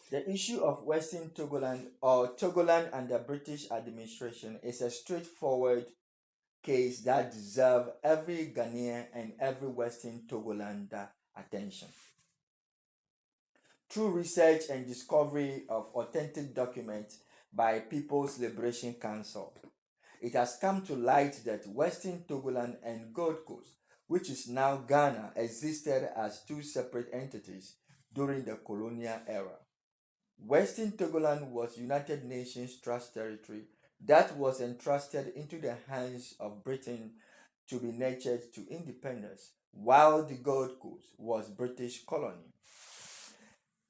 The issue of Western Togoland or Togoland and the British administration is a straightforward case that deserves every Ghanaian and every Western Togolander attention. Through research and discovery of authentic documents by People's Liberation Council, it has come to light that Western Togoland and Gold Coast, which is now Ghana, existed as two separate entities during the colonial era. Western Togoland was United Nations Trust Territory that was entrusted into the hands of Britain to be nurtured to independence, while the Gold Coast was British colony.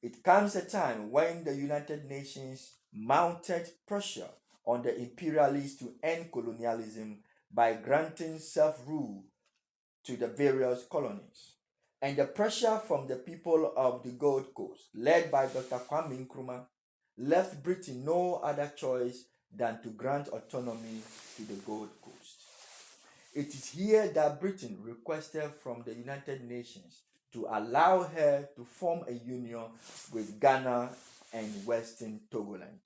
It comes a time when the United Nations mounted pressure on the imperialists to end colonialism by granting self-rule to the various colonies. And the pressure from the people of the Gold Coast, led by Dr. Kwame Nkrumah, left Britain no other choice than to grant autonomy to the Gold Coast. It is here that Britain requested from the United Nations to allow her to form a union with Ghana and Western Togoland.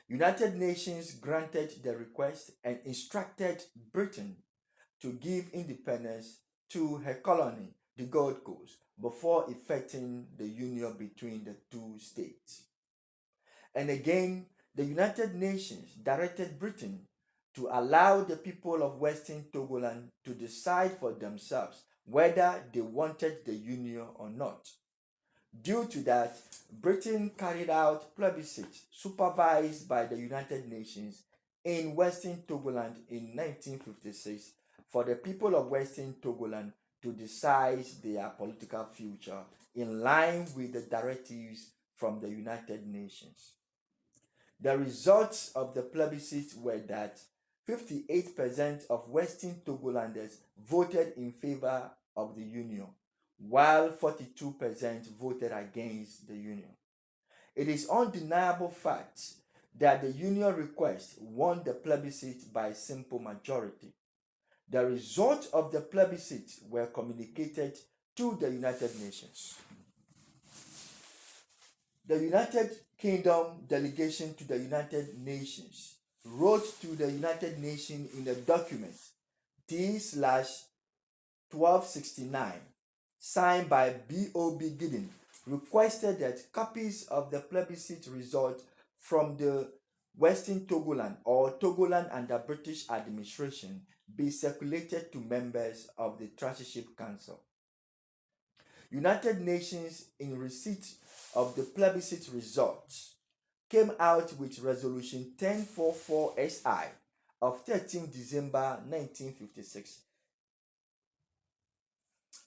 United Nations granted the request and instructed Britain to give independence to her colony, the Gold Coast, before effecting the union between the two states. And again, the United Nations directed Britain to allow the people of Western Togoland to decide for themselves whether they wanted the union or not. Due to that, Britain carried out plebiscites supervised by the United Nations in Western Togoland in 1956 for the people of Western Togoland to decide their political future in line with the directives from the United Nations. The results of the plebiscite were that 58% of Western Togolanders voted in favor of the union, while 42% voted against the union. It is undeniable fact that the union request won the plebiscite by simple majority. The results of the plebiscite were communicated to the United Nations. The United Kingdom delegation to the United Nations wrote to the United Nations in a document T/1269 signed by B.O.B. Gideon, requested that copies of the plebiscite result from the Western Togoland or Togoland under British administration be circulated to members of the Trusteeship Council. United Nations, in receipt of the plebiscite results, came out with Resolution 1044 SI of 13 December 1956.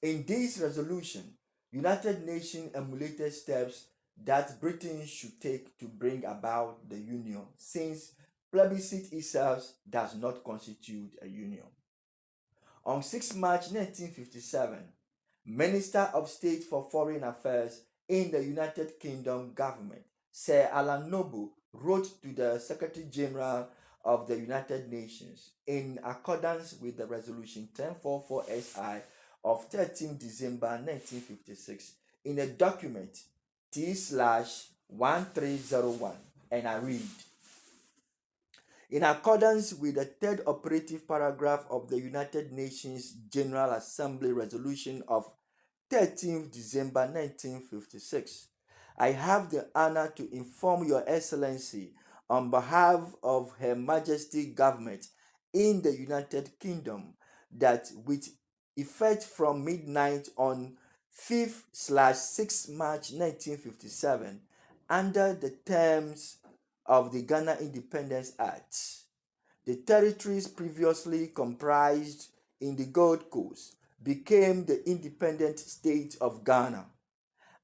In this resolution, United Nations emulated steps that Britain should take to bring about the union, since plebiscite itself does not constitute a union. On 6 March 1957, Minister of State for Foreign Affairs in the United Kingdom government, Sir Alan Noble, wrote to the Secretary General of the United Nations in accordance with the Resolution 1044 SI of 13 December 1956 in a document T/1301, and I read: in accordance with the third operative paragraph of the United Nations General Assembly Resolution of 13th December 1956, I have the honor to inform Your Excellency on behalf of Her Majesty Government in the United Kingdom that with effect from midnight on 5th/6 March 1957, under the terms of the Ghana Independence Act, the territories previously comprised in the Gold Coast became the independent state of Ghana.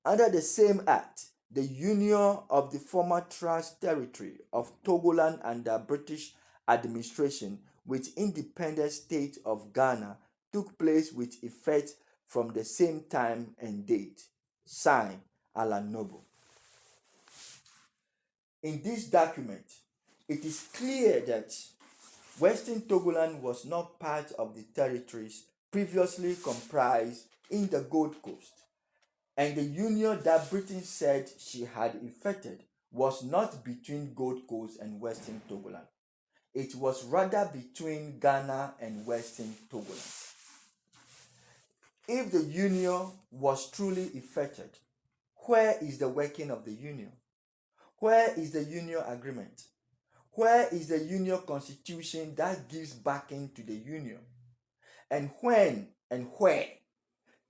Under the same act, the union of the former Trust Territory of Togoland under British administration with independent state of Ghana took place with effect from the same time and date. Signed, Alan Noble. In this document, it is clear that Western Togoland was not part of the territories previously comprised in the Gold Coast. And the union that Britain said she had effected was not between Gold Coast and Western Togoland. It was rather between Ghana and Western Togoland. If the union was truly effected, where is the working of the union? Where is the union agreement? Where is the union constitution that gives backing to the union? And when and where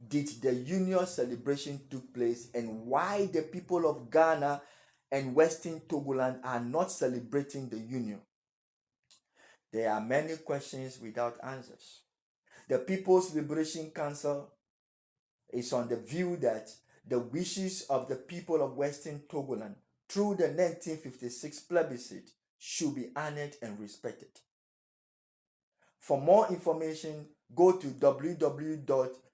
did the union celebration took place, and why the people of Ghana and Western Togoland are not celebrating the union? There are many questions without answers. The People's Liberation Council is on the view that the wishes of the people of Western Togoland through the 1956 plebiscite should be honored and respected. For more information, go to www.plcwtl.org.